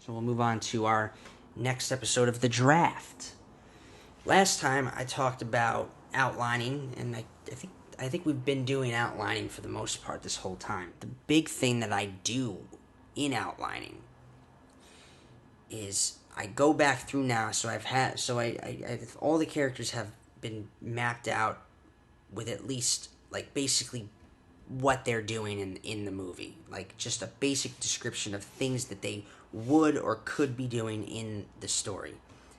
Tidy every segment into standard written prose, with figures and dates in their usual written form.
So we'll move on to our next episode of The Draft. Last time I talked about outlining, and I think we've been doing outlining for the most part this whole time. The big thing that I do in outlining is I go back through now, so all the characters have been mapped out with at least like basically what they're doing in the movie, like just a basic description of things that they would or could be doing in the story.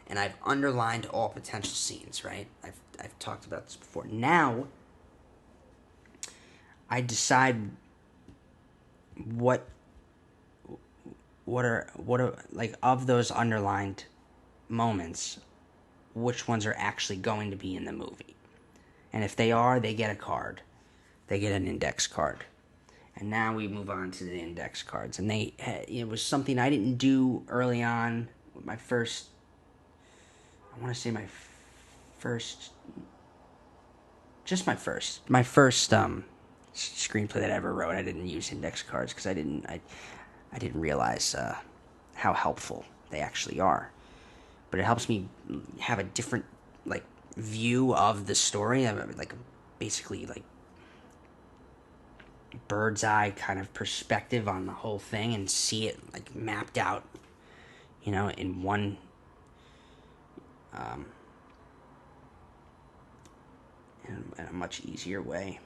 And I've underlined all potential scenes, right? I've talked about this before. Now I decide what are like, of those underlined moments, which ones are actually going to be in the movie. And if they are, they get a card. They get an index card. And now we move on to the index cards. And it was something I didn't do early on with my first, I want to say my first screenplay that I ever wrote. I didn't use index cards because I didn't realize how helpful they actually are. But it helps me have a different like view of the story, like basically like bird's eye kind of perspective on the whole thing, and see it like mapped out, in one in a much easier way.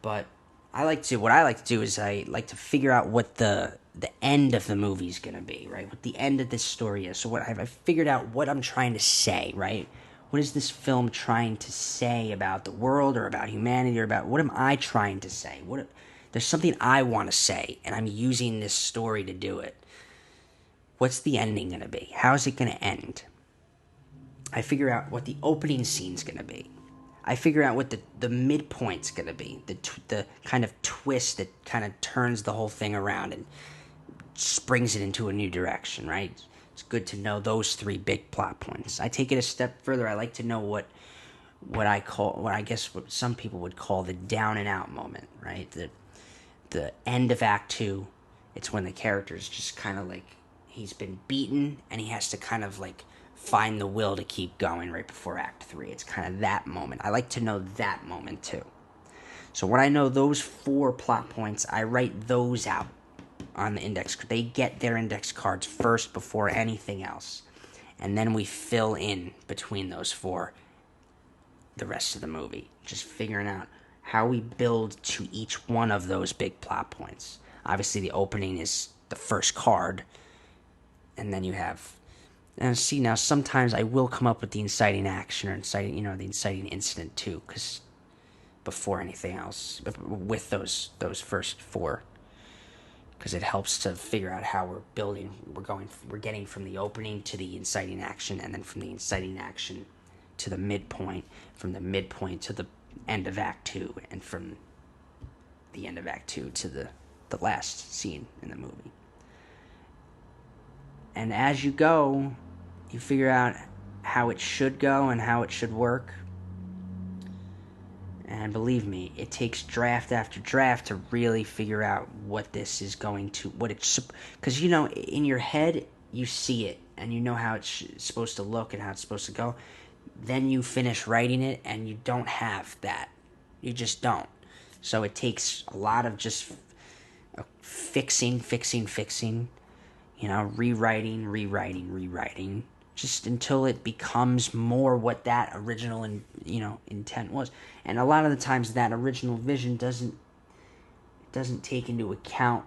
But what I like to do is I like to figure out what the end of the movie is going to be, right? What the end of this story is. So I've figured out what I'm trying to say, right? What is this film trying to say about the world, or about humanity, or about what am I trying to say? There's something I want to say, and I'm using this story to do it. What's the ending going to be? How is it going to end? I figure out what the opening scene's going to be. I figure out what the midpoint's going to be, the kind of twist that kind of turns the whole thing around and springs it into a new direction, right? It's good to know those three big plot points. I take it a step further. I like to know what some people would call the down and out moment, right? The end of Act 2, it's when the character's just kind of like, he's been beaten and he has to kind of like find the will to keep going right before Act 3. It's kind of that moment. I like to know that moment too. So when I know those 4 plot points, I write those out on the index. They get their index cards first before anything else. And then we fill in between those 4 the rest of the movie. Just figuring out how we build to each one of those big plot points. Obviously the opening is the first card. And then you have... And see, now sometimes I will come up with the inciting action or the inciting incident too, because before anything else, with those first 4, because it helps to figure out how we're building. We're getting from the opening to the inciting action, and then from the inciting action to the midpoint, from the midpoint to the end of Act 2, and from the end of Act 2 to the last scene in the movie. And as you go, you figure out how it should go and how it should work. And believe me, it takes draft after draft to really figure out what this is going to... Because, in your head, you see it, and you know how it's supposed to look and how it's supposed to go. Then you finish writing it, and you don't have that. You just don't. So it takes a lot of just fixing, rewriting, just until it becomes more what that original intent was. And a lot of the times that original vision doesn't take into account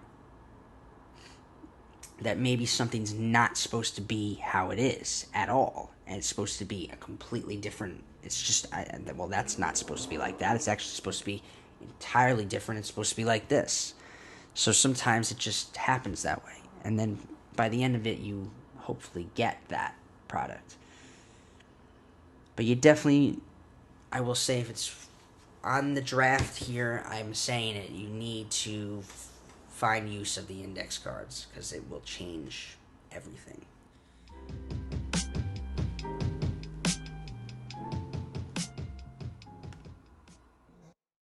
that maybe something's not supposed to be how it is at all, and it's supposed to be a completely different... It's just, that's not supposed to be like that. It's actually supposed to be entirely different. It's supposed to be like this. So sometimes it just happens that way, and then by the end of it, you hopefully get that product. But you definitely, I will say, if it's on the draft here, I'm saying it, you need to find use of the index cards, because it will change everything.